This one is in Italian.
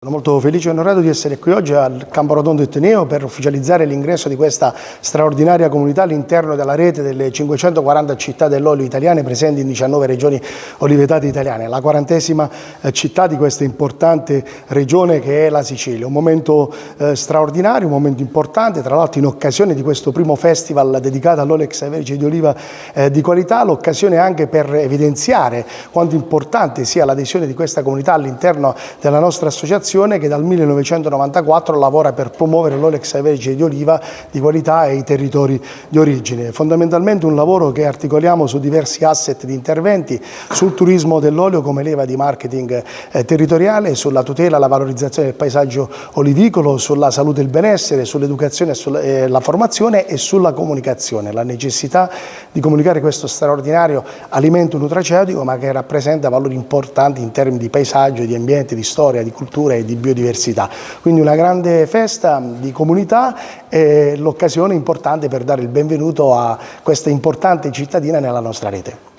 Sono molto felice e onorato di essere qui oggi al Campo Rotondo Etneo per ufficializzare l'ingresso di questa straordinaria comunità all'interno della rete delle 540 città dell'olio italiane presenti in 19 regioni olivetate italiane, la 40ª città di questa importante regione che è la Sicilia. Un momento straordinario, un momento importante, tra l'altro in occasione di questo primo festival dedicato all'olio extravergine di oliva di qualità, l'occasione anche per evidenziare quanto importante sia l'adesione di questa comunità all'interno della nostra associazione che dal 1994 lavora per promuovere l'olio extravergine di oliva di qualità e i territori di origine. Fondamentalmente un lavoro che articoliamo su diversi asset di interventi, sul turismo dell'olio come leva di marketing territoriale, sulla tutela e la valorizzazione del paesaggio olivicolo, sulla salute e il benessere, sull'educazione e la formazione e sulla comunicazione. La necessità di comunicare questo straordinario alimento nutraceutico ma che rappresenta valori importanti in termini di paesaggio, di ambiente, di storia, di cultura e di biodiversità. Quindi una grande festa di comunità e l'occasione importante per dare il benvenuto a questa importante cittadina nella nostra rete.